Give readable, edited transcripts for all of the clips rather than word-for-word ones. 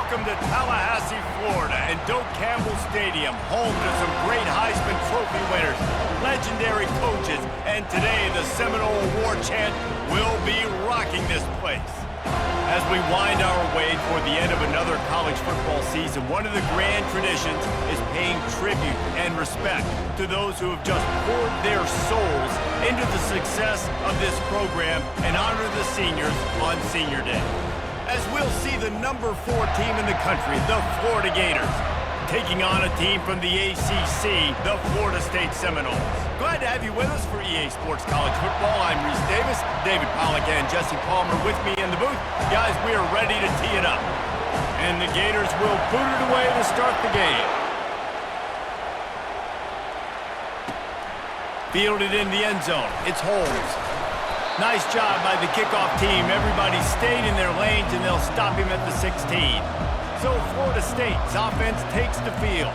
Welcome to Tallahassee, Florida, and Doak Campbell Stadium, home to some great Heisman Trophy winners, legendary coaches, and today the Seminole Award chant will be rocking this place. As we wind our way toward the end of another college football season, one of the grand traditions is paying tribute and respect to those who have just poured their souls into the success of this program and honor the seniors on Senior Day. As we'll see the number 4 team in the country, the Florida Gators, taking on a team from the ACC, the Florida State Seminoles. Glad to have you with us for EA Sports College Football. I'm Reese Davis, David Pollack and Jesse Palmer with me in the booth. Guys, we are ready to tee it up. And the Gators will boot it away to start the game. Fielded in the end zone. It's Holmes. Nice job by the kickoff team. Everybody stayed in their lanes, and they'll stop him at the 16. So Florida State's offense takes the field.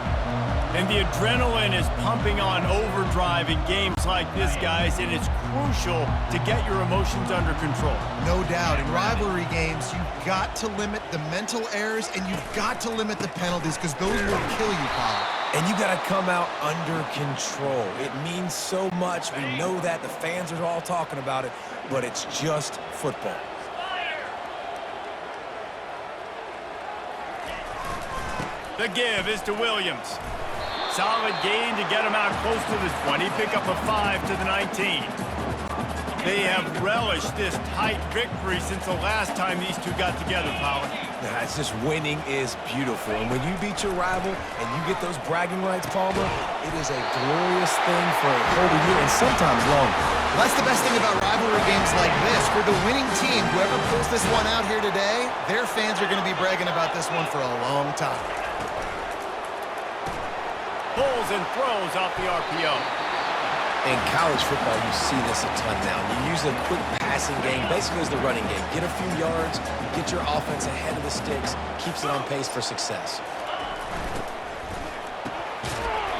And the adrenaline is pumping on overdrive in games like this, guys, and it's crucial to get your emotions under control. No doubt. In rivalry games, you've got to limit the mental errors, and you've got to limit the penalties because those will kill you, Paul. And you got to come out under control. It means so much. We know that. The fans are all talking about it, but it's just football. The give is to Williams. Solid gain to get him out close to the 20. Pick up a 5 to the 19. They have relished this tight victory since the last time these two got together, Pollard. Nah, it's just winning is beautiful. And when you beat your rival and you get those bragging rights, Palmer, it is a glorious thing for a whole year and sometimes longer. That's the best thing about rivalry games like this. For the winning team, whoever pulls this one out here today, their fans are going to be bragging about this one for a long time. Pulls and throws off the RPO. In college football, you see this a ton now. You use a quick passing game, basically as the running game. Get a few yards, get your offense ahead of the sticks, keeps it on pace for success.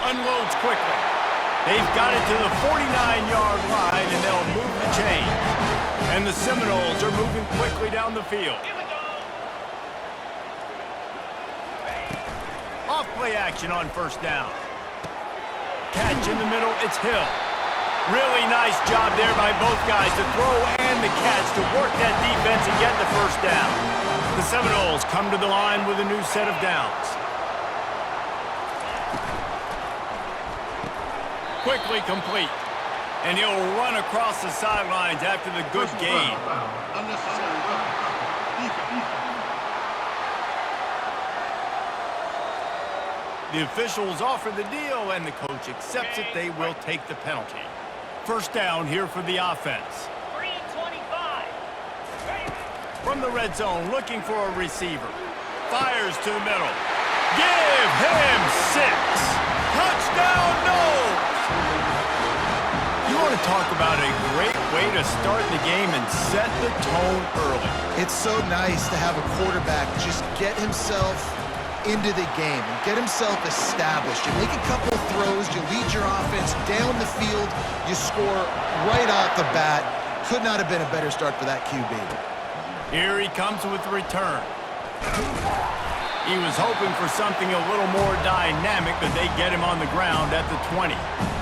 Unloads quickly. They've got it to the 49-yard line, and they'll move the chains. And the Seminoles are moving quickly down the field. Off-play action on first down. Catch in the middle, it's Hill. Really nice job there by both guys to throw and the catch to work that defense and get the first down. The Seminoles come to the line with a new set of downs. Quickly complete. And he'll run across the sidelines after the good gain. The officials offer the deal, and the coach accepts it. They will take the penalty. First down here for the offense. 3:25. From the red zone, looking for a receiver. Fires to the middle. Give him 6. Touchdown, Noles! You want to talk about a great way to start the game and set the tone early. It's so nice to have a quarterback just get himself into the game and get himself established. You make a couple of throws, you lead your offense down the field, you score right off the bat. Could not have been a better start for that QB. Here he comes with the return. He was hoping for something a little more dynamic, but they get him on the ground at the 20.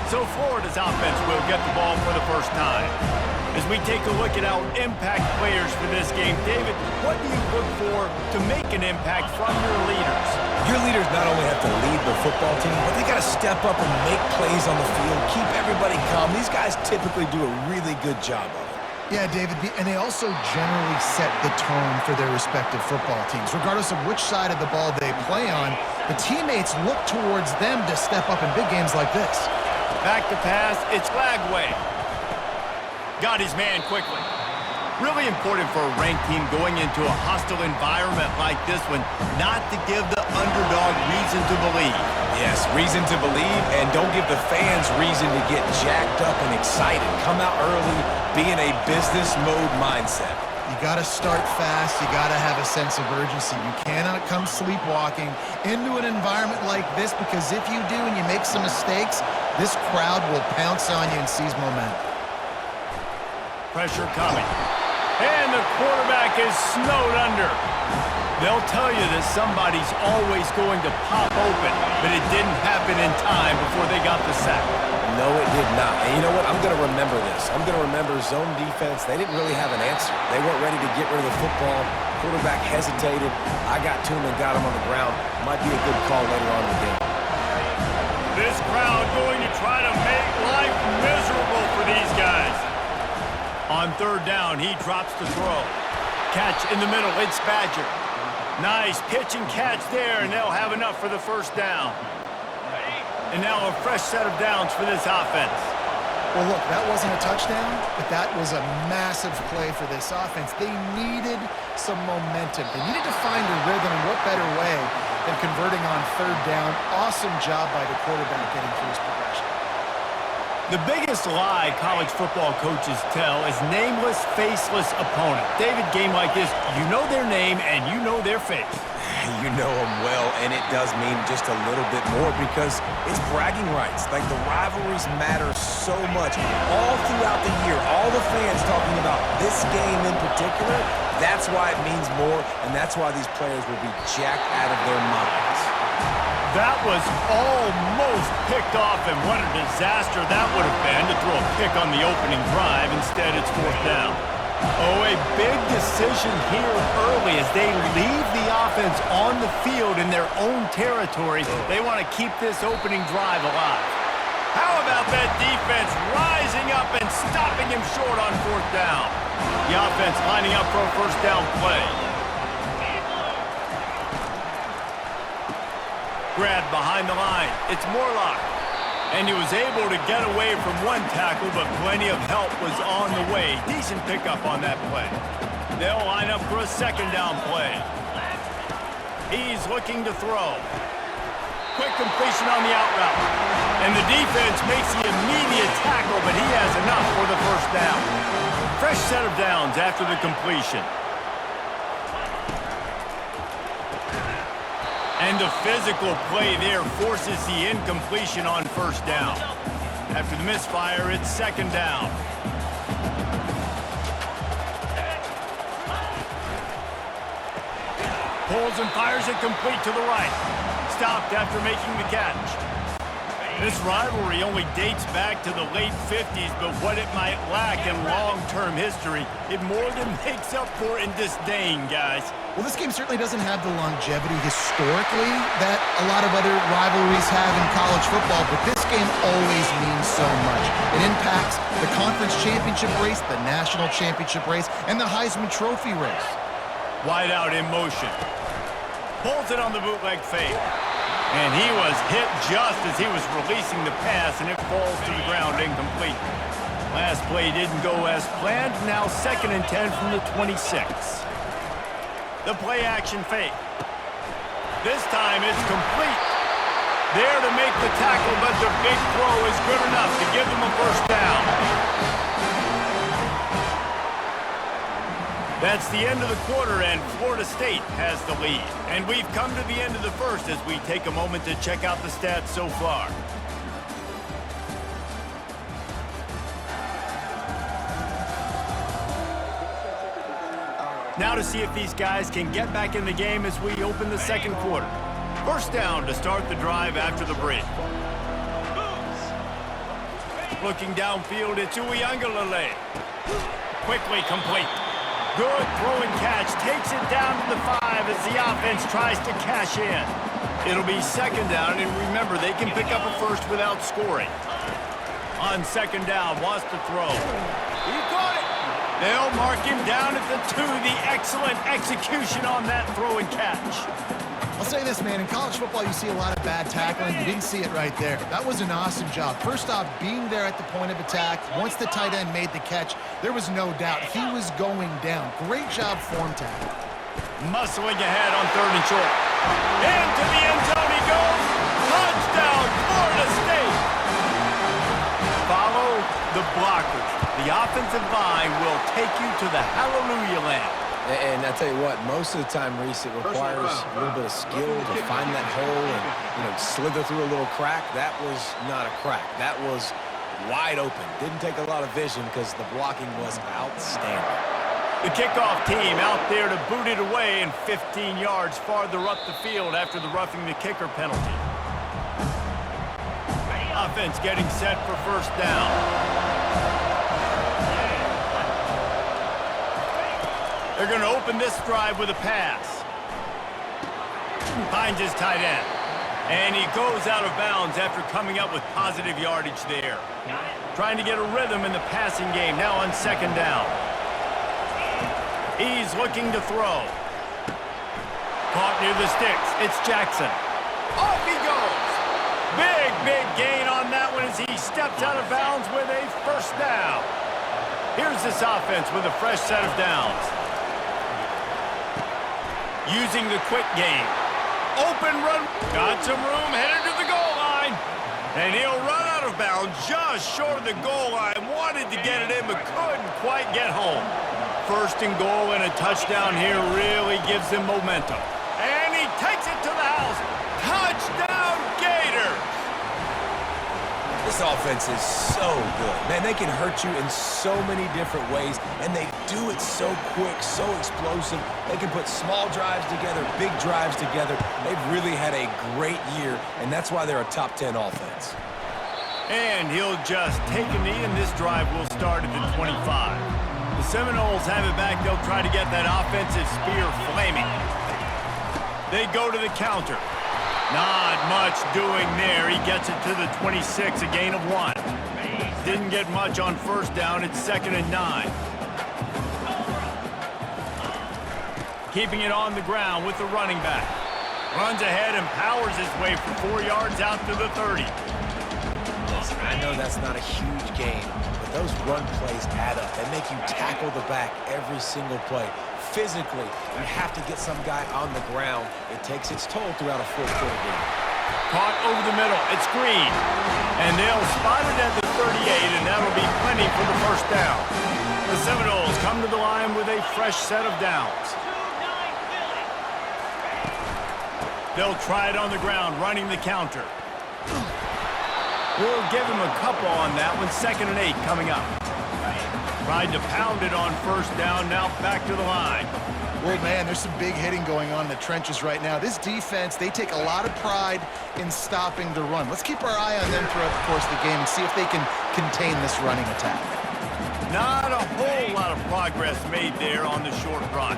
So Florida's offense will get the ball for the first time. As we take a look at our impact players for this game, David, what do you look for to make an impact from your leaders? Your leaders not only have to lead the football team, but they got to step up and make plays on the field, keep everybody calm. These guys typically do a really good job of it. Yeah, David, and they also generally set the tone for their respective football teams. Regardless of which side of the ball they play on, the teammates look towards them to step up in big games like this. Back to pass, it's Lagway. Got his man quickly. Really important for a ranked team going into a hostile environment like this one, not to give the underdog reason to believe. Yes, reason to believe, and don't give the fans reason to get jacked up and excited. Come out early, be in a business mode mindset. You got to start fast. You got to have a sense of urgency. You cannot come sleepwalking into an environment like this, because if you do and you make some mistakes, this crowd will pounce on you and seize momentum. Pressure coming. And the quarterback is snowed under. They'll tell you that somebody's always going to pop open, but it didn't happen in time before they got the sack. No, it did not. And you know what? I'm going to remember this. I'm going to remember zone defense. They didn't really have an answer. They weren't ready to get rid of the football. Quarterback hesitated. I got to him and got him on the ground. Might be a good call later on in the game. This crowd going to try to make life miserable for these guys. On third down, he drops the throw. Catch in the middle, it's Badger. Nice pitch and catch there, and they'll have enough for the first down. And now a fresh set of downs for this offense. Well, look, that wasn't a touchdown, but that was a massive play for this offense. They needed some momentum. They needed to find a rhythm, and what better way than converting on third down. Awesome job by the quarterback getting through his progression. The biggest lie college football coaches tell is nameless, faceless opponent. David, game like this, you know their name and you know their face. You know them well, and it does mean just a little bit more because it's bragging rights. Like, the rivalries matter so much all throughout the year. All the fans talking about this game in particular, that's why it means more, and that's why these players will be jacked out of their minds. That was almost picked off, and what a disaster that would have been to throw a pick on the opening drive. Instead, it's fourth down. Oh, a big decision here early as they leave the offense on the field in their own territory. They want to keep this opening drive alive. How about that defense rising up and stopping him short on fourth down? The offense lining up for a first down play. Grab behind the line. It's Morlock. And he was able to get away from one tackle, but plenty of help was on the way. Decent pickup on that play. They'll line up for a second down play. He's looking to throw. Quick completion on the out route. And the defense makes the immediate tackle, but he has enough for the first down. Fresh set of downs after the completion. And the physical play there forces the incompletion on first down. After the misfire, it's second down. Pulls and fires it complete to the right. Stopped after making the catch. This rivalry only dates back to the late 50s, but what it might lack in long-term history, it more than makes up for in disdain, guys. Well, this game certainly doesn't have the longevity historically that a lot of other rivalries have in college football, but this game always means so much. It impacts the conference championship race, the national championship race, and the Heisman Trophy race. Wide out in motion. Pulls it on the bootleg fake. And he was hit just as he was releasing the pass, and it falls to the ground incomplete. Last play didn't go as planned. Now 2nd and 10 from the 26. The play action fake. This time it's complete. There to make the tackle, but the big throw is good enough to give them a first down. That's the end of the quarter, and Florida State has the lead. And we've come to the end of the first as we take a moment to check out the stats so far. Now to see if these guys can get back in the game as we open the second quarter. First down to start the drive after the break. Looking downfield, it's Uiagalelei. Quickly complete. Good throw and catch. Takes it down to the 5 as the offense tries to cash in. It'll be second down, and remember, they can pick up a first without scoring. On second down, wants to throw. He caught it. They'll mark him down at the 2. The excellent execution on that throw and catch. I'll say this, man, in college football you see a lot of bad tackling. You didn't see it right there. That was an awesome job. First off, being there at the point of attack. Once the tight end made the catch, there was no doubt he was going down. Great job form tackle. Muscling ahead on 3rd and short. Into the end zone he goes. Touchdown, Florida State. Follow the blockers. The offensive line will take you to the hallelujah land. And I tell you what, most of the time, Reese, it requires a little bit of skill to find that hole and, slither through a little crack. That was not a crack. That was wide open. Didn't take a lot of vision because the blocking was outstanding. The kickoff team out there to boot it away and 15 yards farther up the field after the roughing the kicker penalty. Offense getting set for first down. They're going to open this drive with a pass. Finds his tight end. And he goes out of bounds after coming up with positive yardage there. Trying to get a rhythm in the passing game now on second down. He's looking to throw. Caught near the sticks. It's Jackson. Off he goes. Big gain on that one as he steps out of bounds with a first down. Here's this offense with a fresh set of downs. Using the quick game. Open run. Got some room, headed to the goal line. And he'll run out of bounds just short of the goal line. Wanted to get it in, but couldn't quite get home. First and goal and a touchdown here really gives him momentum. And he takes it to the house. Touchdown, Gators! This offense is so good. Man, they can hurt you in so many different ways, and they do it so quick, so explosive. They can put small drives together, big drives together. They've really had a great year, and that's why they're a top 10 offense. And he'll just take a knee, and this drive will start at the 25. The Seminoles have it back. They'll try to get that offensive spear flaming. They go to the counter. Not much doing there. He gets it to the 26, a gain of 1. Didn't get much on first down. It's 2nd and 9. Keeping it on the ground with the running back. Runs ahead and powers his way for 4 yards out to the 30. Listen, I know that's not a huge gain, but those run plays add up. They make you tackle the back every single play. Physically, you have to get some guy on the ground. It takes its toll throughout a fourth-quarter game. Caught over the middle. It's Green. And they'll spot it at the 38, and that'll be plenty for the first down. The Seminoles come to the line with a fresh set of downs. They'll try it on the ground, running the counter. We'll give him a couple on that one. 2nd and 8 coming up. Tried to pound it on first down, now back to the line. Well, man, there's some big hitting going on in the trenches right now. This defense, they take a lot of pride in stopping the run. Let's keep our eye on them throughout the course of the game and see if they can contain this running attack. Not a whole lot of progress made there on the short run.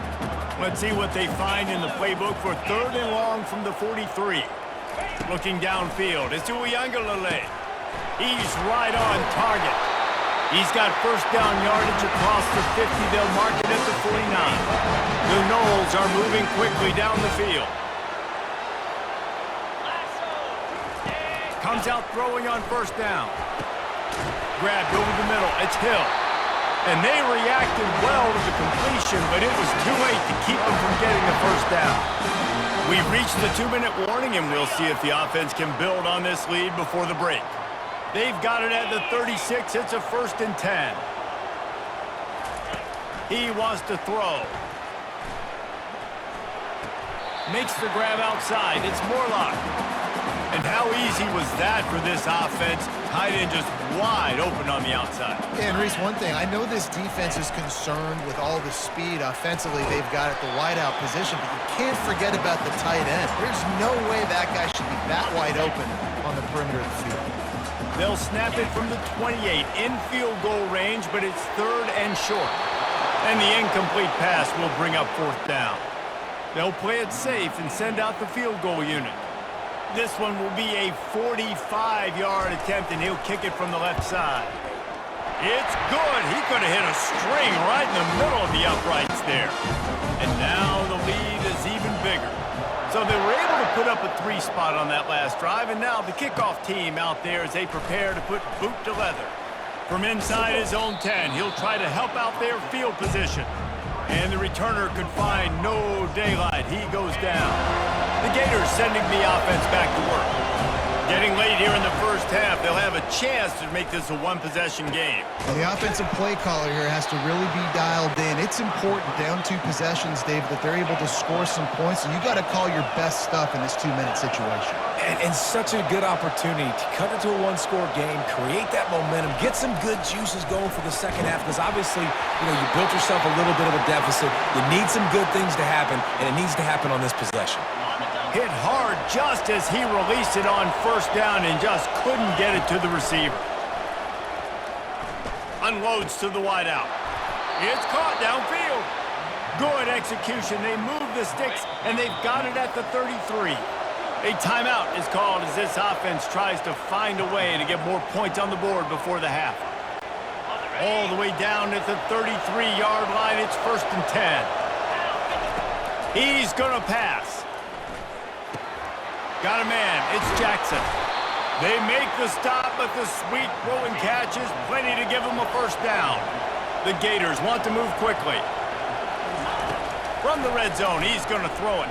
Let's see what they find in the playbook for 3rd and long from the 43. Looking downfield, it's Uyangalele. He's right on target. He's got first down yardage across the 50. They'll mark it at the 49. The Noles are moving quickly down the field. Comes out throwing on first down. Grabbed over the middle. It's Hill. And they reacted well to the completion, but it was too late to keep them from getting the first down. We've reached the 2-minute warning, and we'll see if the offense can build on this lead before the break. They've got it at the 36. It's a 1st and 10. He wants to throw. Makes the grab outside. It's Morlock. And how easy was that for this offense? Tight end just wide open on the outside. And Reese, one thing, I know this defense is concerned with all the speed offensively they've got at the wideout position, but you can't forget about the tight end. There's no way that guy should be that wide open on the perimeter of the field. They'll snap it from the 28 in field goal range, but it's 3rd and short. And the incomplete pass will bring up 4th down. They'll play it safe and send out the field goal unit. This one will be a 45-yard attempt, and he'll kick it from the left side. It's good. He could have hit a string right in the middle of the uprights there. And now the lead is even bigger. So they were able to put up a 3 spot on that last drive, and now the kickoff team out there as they prepare to put boot to leather. From inside his own 10, he'll try to help out their field position. And the returner could find no daylight. He goes down. The Gators sending the offense back to work. Getting late here in the first half, they'll have a chance to make this a one-possession game. Well, the offensive play caller here has to really be dialed in. It's important down 2 possessions, Dave, that they're able to score some points, and you got to call your best stuff in this 2-minute situation. And such a good opportunity to cut it to a one-score game, create that momentum, get some good juices going for the second half, because obviously, you built yourself a little bit of a deficit. You need some good things to happen, and it needs to happen on this possession. Hit hard just as he released it on first down and just couldn't get it to the receiver. Unloads to the wideout. It's caught downfield. Good execution. They move the sticks, and they've got it at the 33. A timeout is called as this offense tries to find a way to get more points on the board before the half. All the way down at the 33-yard line, it's 1st and 10. He's going to pass. Got a man. It's Jackson. They make the stop, but the sweet throw and catch is plenty to give them a first down. The Gators want to move quickly. From the red zone, he's going to throw it.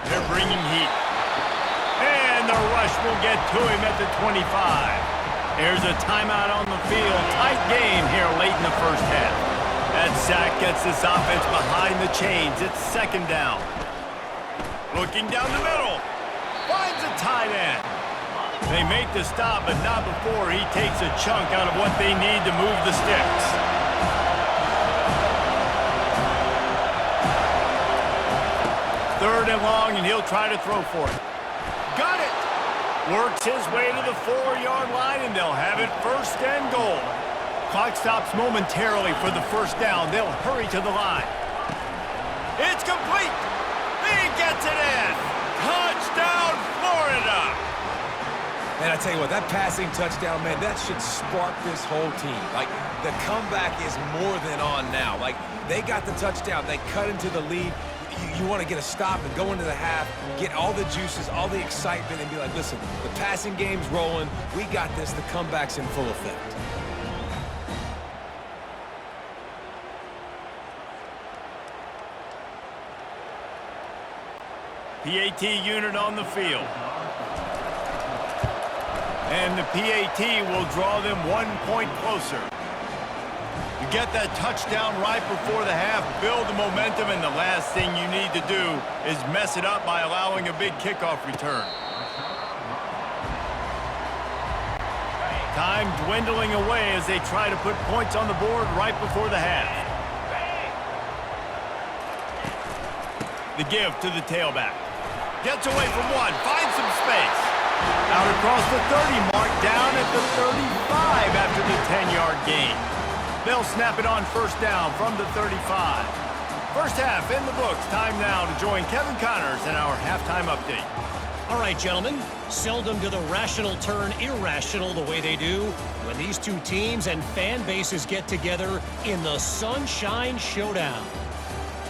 They're bringing heat. And the rush will get to him at the 25. There's a timeout on the field. Tight game here late in the first half. That sack gets this offense behind the chains. It's 2nd down. Looking down the middle. Finds a tight end. They make the stop, but not before he takes a chunk out of what they need to move the sticks. Third and long, and he'll try to throw for it. Got it! Works his way to the 4-yard line, and they'll have it 1st and goal. Clock stops momentarily for the first down. They'll hurry to the line. It's complete! He gets it in! Touchdown, Florida! And I tell you what, that passing touchdown, man, that should spark this whole team. Like, the comeback is more than on now. Like, they got the touchdown. They cut into the lead. You want to get a stop and go into the half, get all the juices, all the excitement, and be like, listen, the passing game's rolling. We got this. The comeback's in full effect. PAT unit on the field. And the PAT will draw them 1 point closer. You get that touchdown right before the half, build the momentum, and the last thing you need to do is mess it up by allowing a big kickoff return. Time dwindling away as they try to put points on the board right before the half. The give to the tailback. Gets away from one, finds some space. Out across the 30 mark, down at the 35 after the 10-yard gain. They'll snap it on first down from the 35. First half in the books. Time now to join Kevin Connors in our halftime update. All right, gentlemen. Seldom do the rational turn irrational the way they do when these two teams and fan bases get together in the Sunshine Showdown.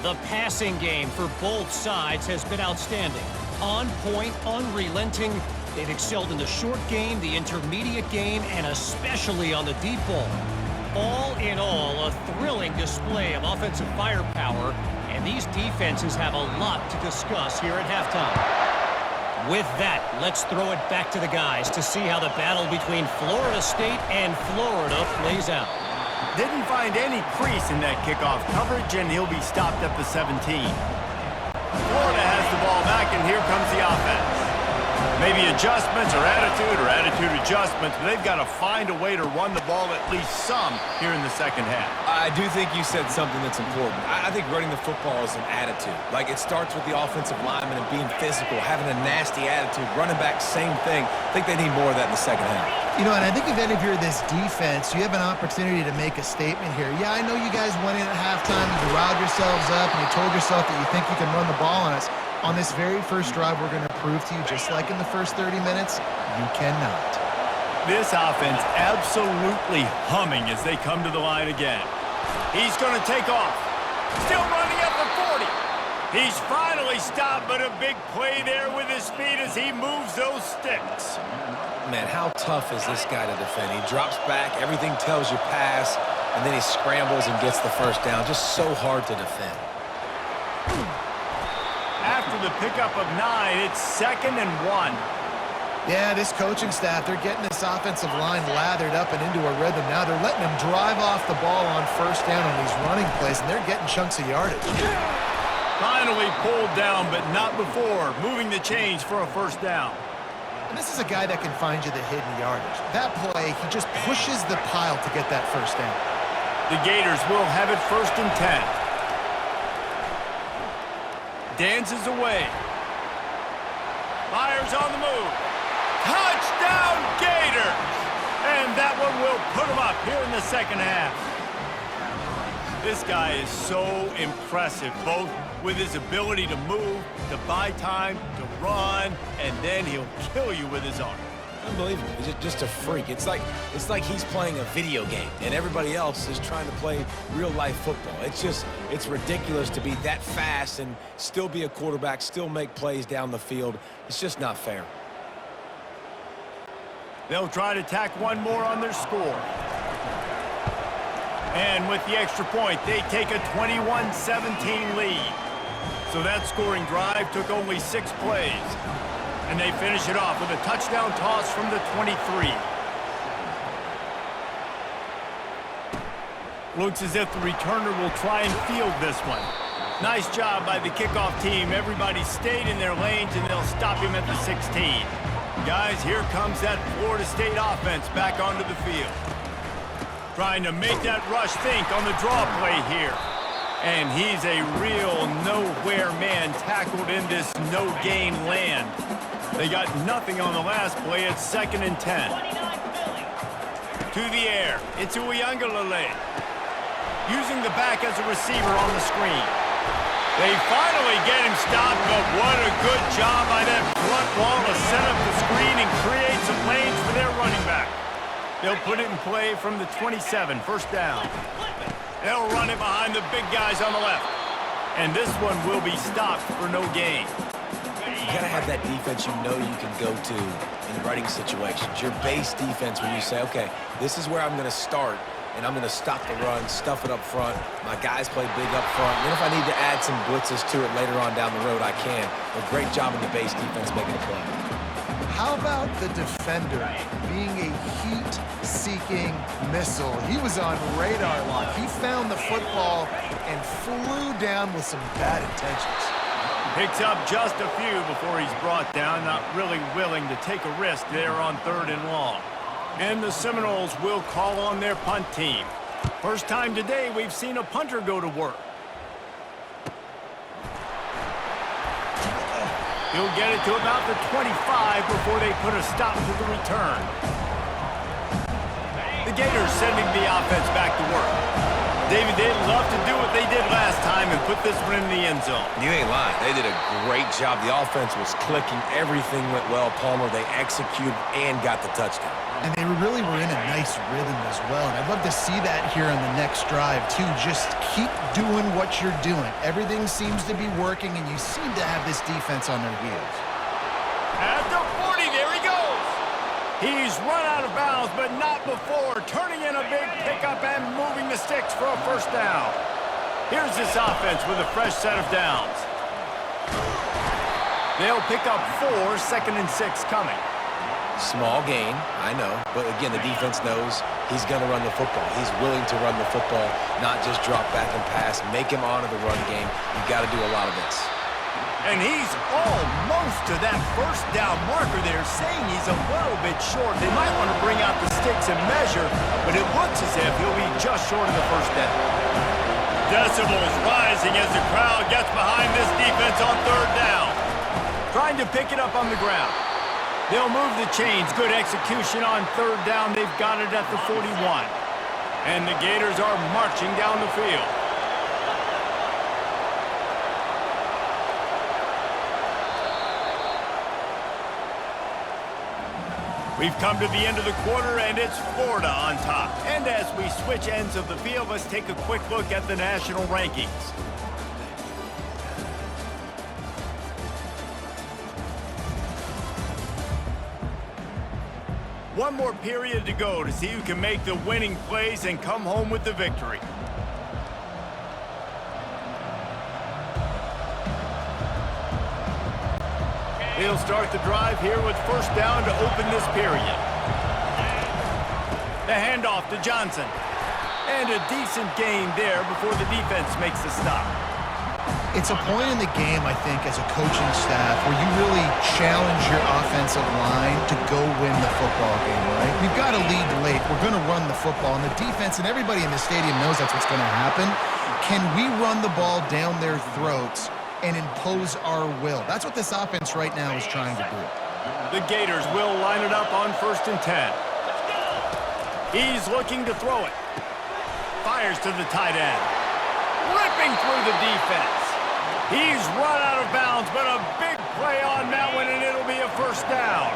The passing game for both sides has been outstanding. On point, unrelenting. They've excelled in the short game, the intermediate game, and especially on the deep ball. All in all, a thrilling display of offensive firepower, and these defenses have a lot to discuss here at halftime. With that, let's throw it back to the guys to see how the battle between Florida State and Florida plays out. Didn't find any crease in that kickoff coverage, and he'll be stopped at the 17. Florida has the ball back, and here comes the offense. Maybe adjustments or attitude adjustments, but they've got to find a way to run the ball at least some here in the second half. I do think you said something that's important. I think running the football is an attitude. Like, it starts with the offensive lineman and being physical, having a nasty attitude. Running back, same thing. I think they need more of that in the second half. You know, and I think if you're this defense, you have an opportunity to make a statement here. Yeah, I know you guys went in at halftime, you riled yourselves up, and you told yourself that you think you can run the ball on us. On this very first drive, we're going to prove to you, just like in the first 30 minutes, you cannot. This offense absolutely humming as they come to the line again. He's going to take off. Still running at the 40. He's finally stopped, but a big play there with his feet as he moves those sticks. Man, how tough is this guy to defend? He drops back, everything tells you pass, and then he scrambles and gets the first down. Just so hard to defend. After the pickup of 9, it's 2nd and 1. Yeah, this coaching staff, they're getting this offensive line lathered up and into a rhythm. Now they're letting them drive off the ball on first down on these running plays, and they're getting chunks of yardage. Finally pulled down, but not before moving the chains for a first down. And this is a guy that can find you the hidden yardage. That play, he just pushes the pile to get that first down. The Gators will have it 1st and 10. Dances away. Meyer's on the move. Touchdown, Gators! And that one will put them up here in the second half. This guy is so impressive, both with his ability to move, to buy time, to run, and then he'll kill you with his arm. Unbelievable. He's just a freak. It's like he's playing a video game, and everybody else is trying to play real-life football. It's ridiculous to be that fast and still be a quarterback, still make plays down the field. It's just not fair. They'll try to tack one more on their score. And with the extra point, they take a 21-17 lead. So that scoring drive took only 6 plays. And they finish it off with a touchdown toss from the 23. Looks as if the returner will try and field this one. Nice job by the kickoff team. Everybody stayed in their lanes, and they'll stop him at the 16. Guys, here comes that Florida State offense back onto the field. Trying to make that rush think on the draw play here. And he's a real nowhere man tackled in this no-gain land. They got nothing on the last play. It's 2nd and 10. To the air. It's Uyangalele. Using the back as a receiver on the screen. They finally get him stopped, but what a good job by that front wall to set up the screen and create some lanes for their running back. They'll put it in play from the 27, 1st down. They'll run it behind the big guys on the left. And this one will be stopped for no gain. You gotta have that defense you know you can go to in running situations. Your base defense when you say, okay, this is where I'm gonna start, and I'm going to stop the run, stuff it up front. My guys play big up front. And if I need to add some blitzes to it later on down the road, I can. But great job in the base defense making a play. How about the defender being a heat-seeking missile? He was on radar lock. He found the football and flew down with some bad intentions. Picks up just a few before he's brought down, not really willing to take a risk there on 3rd and long. And the Seminoles will call on their punt team. First time today we've seen a punter go to work. He'll get it to about the 25 before they put a stop to the return. The Gators sending the offense back to work. David, they'd love to do what they did last time and put this one in the end zone. You ain't lying. They did a great job. The offense was clicking. Everything went well. Palmer, they executed and got the touchdown. And they really were in a nice rhythm as well. And I'd love to see that here on the next drive, too. Just keep doing what you're doing. Everything seems to be working, and you seem to have this defense on their heels. At the 40, there he goes. He's run out of bounds, but not before turning in a big pickup and moving the sticks for a 1st down. Here's this offense with a fresh set of downs. They'll pick up 4, 2nd and 6 coming. Small gain, I know, but again, the defense knows he's going to run the football. He's willing to run the football, not just drop back and pass, make him honor the run game. You've got to do a lot of this. And he's almost to that 1st down marker there, saying he's a little bit short. They might want to bring out the sticks and measure, but it looks as if he'll be just short of the 1st down. Decibels rising as the crowd gets behind this defense on 3rd down. Trying to pick it up on the ground. They'll move the chains. Good execution on 3rd down. They've got it at the 41. And the Gators are marching down the field. We've come to the end of the quarter, and it's Florida on top. And as we switch ends of the field, let's take a quick look at the national rankings. One more period to go to see who can make the winning plays and come home with the victory. He'll start the drive here with first down to open this period. The handoff to Johnson. And a decent gain there before the defense makes the stop. It's a point in the game, I think, as a coaching staff where you really challenge your offensive line to go win the football game, right? We've got to lead late. We're going to run the football. And the defense and everybody in the stadium knows that's what's going to happen. Can we run the ball down their throats and impose our will? That's what this offense right now is trying to do. The Gators will line it up on 1st and 10. He's looking to throw it. Fires to the tight end. Ripping through the defense. He's run out of bounds, but a big play on that one, and it'll be a first down.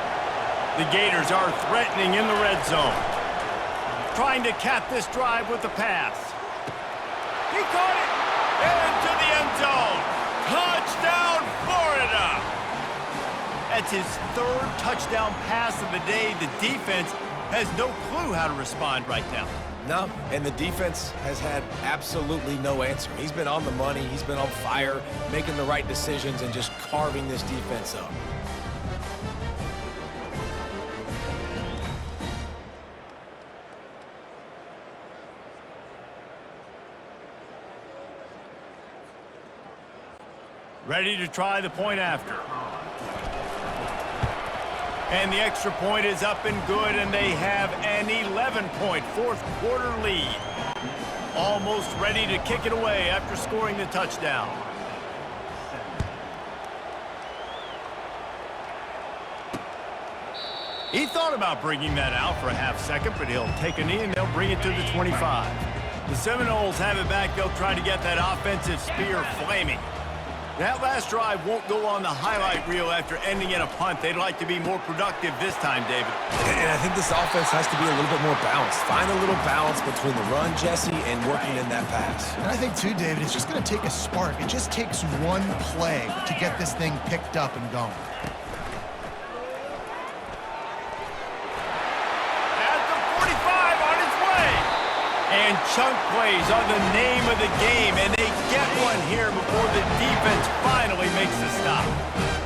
The Gators are threatening in the red zone. Trying to cap this drive with the pass. He caught it. Into the end zone. Touchdown, Florida. That's his 3rd touchdown pass of the day. The defense has no clue how to respond right now. No, and the defense has had absolutely no answer. He's been on the money, he's been on fire, making the right decisions and just carving this defense up. Ready to try the point after. And the extra point is up and good, and they have an 11-point fourth-quarter lead. Almost ready to kick it away after scoring the touchdown. He thought about bringing that out for a half second, but he'll take a knee and they'll bring it to the 25. The Seminoles have it back. They'll try to get that offensive spear flaming. That last drive won't go on the highlight reel after ending in a punt. They'd like to be more productive this time, David. And I think this offense has to be a little bit more balanced. Find a little balance between the run, Jesse, and working in that pass. And I think, too, David, it's just going to take a spark. It just takes one play to get this thing picked up and going. At the 45 on its way. And chunk plays are the name of the game, and they get one here before the defense finally makes the stop.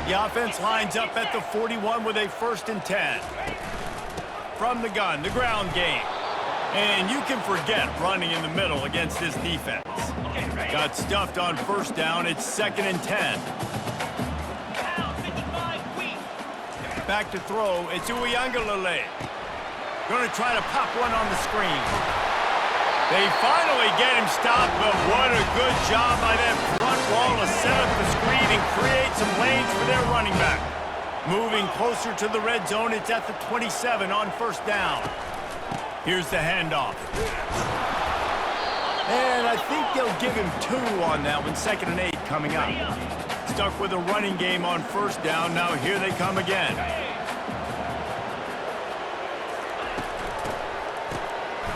The offense lines up at the 41 with a 1st and 10. From the gun, the ground game. And you can forget running in the middle against this defense. Got stuffed on first down. It's 2nd and 10. Back to throw. It's Uiagalelei. Going to try to pop one on the screen. They finally get him stopped, but what a good job by that front wall to set up the screen and create some lanes for their running back. Moving closer to the red zone, it's at the 27 on first down. Here's the handoff. And I think they'll give him 2 on that one, 2nd and 8 coming up. Stuck with a running game on first down, now here they come again.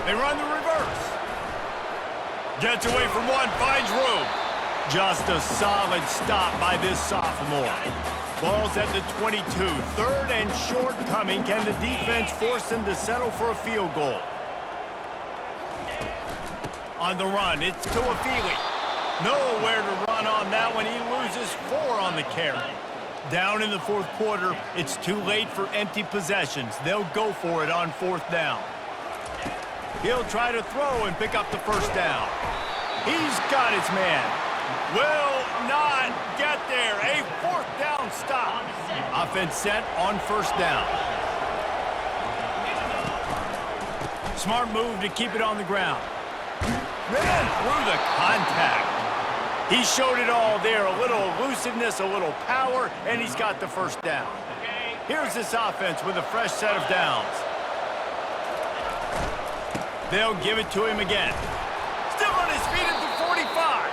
They run the reverse. Gets away from one, finds room. Just a solid stop by this sophomore. Ball's at the 22. 3rd and short coming. Can the defense force them to settle for a field goal? On the run, it's Tuafili. Nowhere to run on that one. He loses 4 on the carry. Down in the 4th quarter, it's too late for empty possessions. They'll go for it on 4th down. He'll try to throw and pick up the first down. He's got his man. Will not get there. A 4th down stop. Offense set on first down. Smart move to keep it on the ground. Ran through the contact. He showed it all there. A little elusiveness, a little power, and he's got the first down. Here's this offense with a fresh set of downs. They'll give it to him again. Still on his feet at the 45.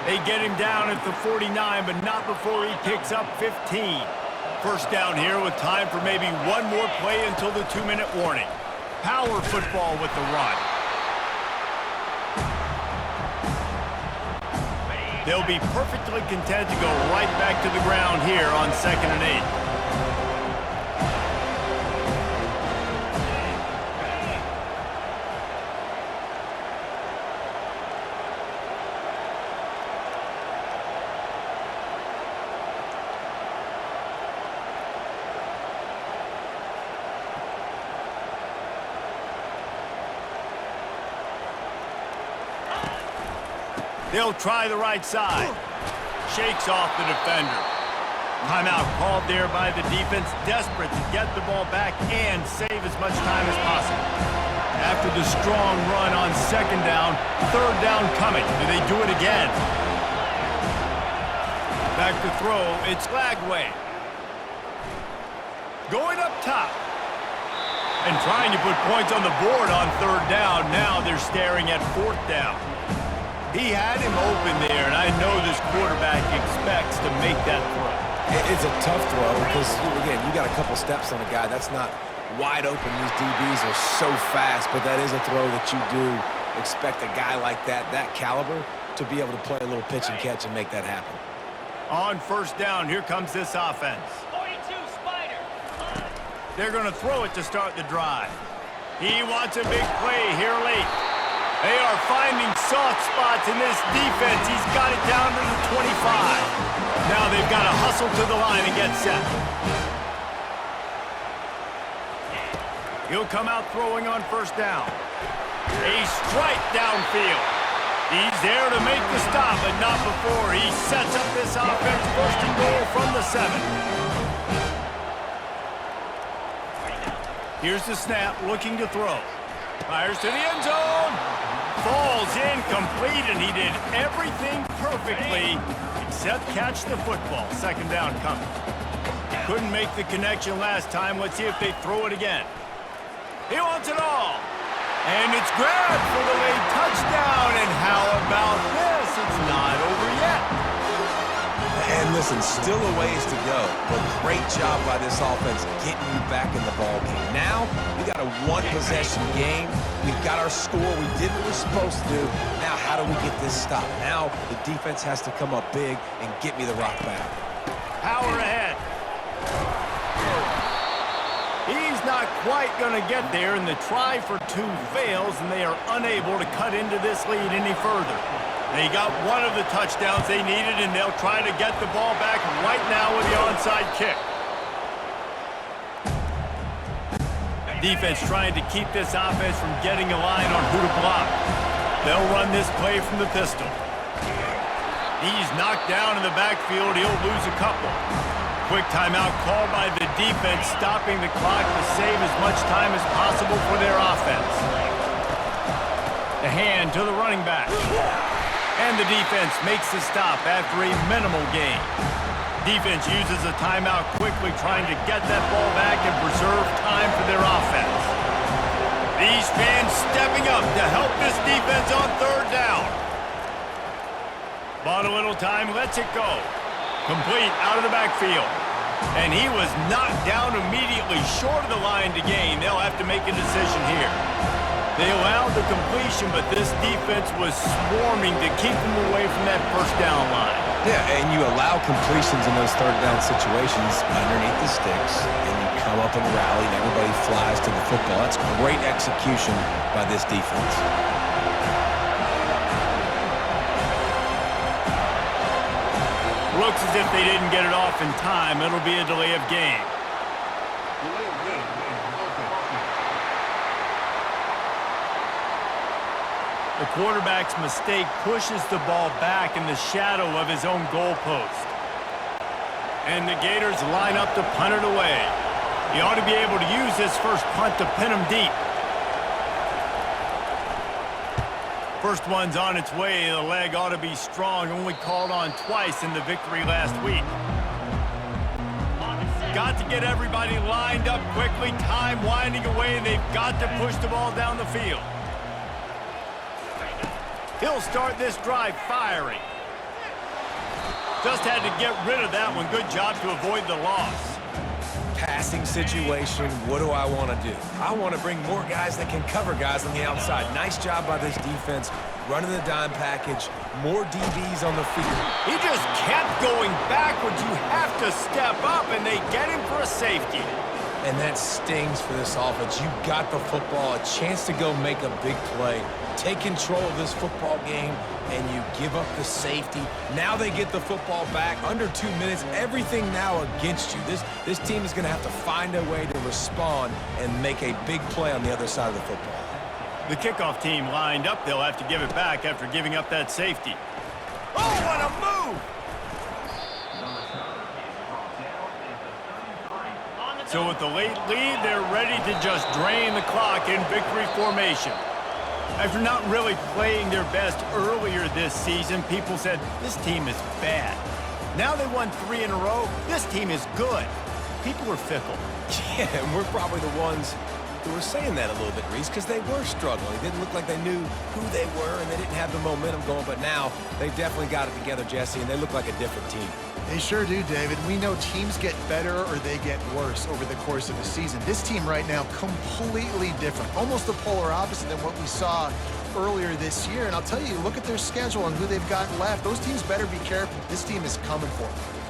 They get him down at the 49, but not before he picks up 15. First down here with time for maybe one more play until the 2-minute warning. Power football with the run. They'll be perfectly content to go right back to the ground here on 2nd and 8. They'll try the right side. Shakes off the defender. Timeout called there by the defense, desperate to get the ball back and save as much time as possible. After the strong run on second down, third down coming. Do they do it again? Back to throw, it's Lagway. Going up top. And trying to put points on the board on third down. Now they're staring at fourth down. He had him open there, and I know this quarterback expects to make that throw. It's a tough throw because, again, you got a couple steps on a guy. That's not wide open. These DBs are so fast, but that is a throw that you do expect a guy like that caliber, to be able to play a little pitch and catch and make that happen. On first down, here comes this offense. 42 Spider. They're going to throw it to start the drive. He wants a big play here late. They are finding soft spots in this defense. He's got it down to the 25. Now they've got to hustle to the line and get set. He'll come out throwing on first down. A strike downfield. He's there to make the stop, but not before. He sets up this offense first and goal from the 7. Here's the snap, looking to throw. Fires to the end zone. Falls incomplete, and he did everything perfectly except catch the football. Second down coming. Couldn't make the connection last time. Let's see if they throw it again. He wants it all. And it's grabbed for the late touchdown. And how about this? It's not over yet. And listen, still a ways to go, but great job by this offense getting you back in the ball game. Now, we got a one-possession game. We've got our score. We did what we're supposed to do. Now, how do we get this stop? Now, the defense has to come up big and get me the rock back. Power ahead. He's not quite going to get there, and the try for 2 fails, and they are unable to cut into this lead any further. They got one of the touchdowns they needed, and they'll try to get the ball back right now with the onside kick. Defense trying to keep this offense from getting a line on who to block. They'll run this play from the pistol. He's knocked down in the backfield. He'll lose a couple. Quick timeout called by the defense, stopping the clock to save as much time as possible for their offense. The hand to the running back. And the defense makes the stop after a minimal gain. Defense uses a timeout quickly, trying to get that ball back and preserve time for their offense. These fans stepping up to help this defense on third down. Bought a little time, lets it go. Complete out of the backfield. And he was knocked down immediately short of the line to gain. They'll have to make a decision here. They allowed the completion, but this defense was swarming to keep them away from that first down line. Yeah, and you allow completions in those third down situations underneath the sticks, and you come up and rally, and everybody flies to the football. That's great execution by this defense. Looks as if they didn't get it off in time. It'll be a delay of game. The quarterback's mistake pushes the ball back in the shadow of his own goalpost. And the Gators line up to punt it away. He ought to be able to use this first punt to pin him deep. First one's on its way. The leg ought to be strong. Only called on twice in the victory last week. Got to get everybody lined up quickly. Time winding away. They've got to push the ball down the field. He'll start this drive firing. Just had to get rid of that one. Good job to avoid the loss. Passing situation, what do I want to do? I want to bring more guys that can cover guys on the outside. Nice job by this defense, running the dime package, more DBs on the field. He just kept going backwards. You have to step up, and they get him for a safety. And that stings for this offense. You got the football, a chance to go make a big play, take control of this football game, and you give up the safety. Now they get the football back under 2 minutes. Everything now against you. This team is going to have to find a way to respond and make a big play on the other side of the football. The kickoff team lined up. They'll have to give it back after giving up that safety. So with the late lead, they're ready to just drain the clock in victory formation. After not really playing their best earlier this season, people said, this team is bad. Now they won 3 in a row. This team is good. People are fickle. Yeah, and we're probably the ones who were saying that a little bit, Reese, because they were struggling. It didn't look like they knew who they were, and they didn't have the momentum going. But now they definitely got it together, Jesse, and they look like a different team. They sure do, David. We know teams get better or they get worse over the course of a season. This team right now, completely different. Almost the polar opposite than what we saw earlier this year. And I'll tell you, look at their schedule and who they've got left. Those teams better be careful. This team is coming for them.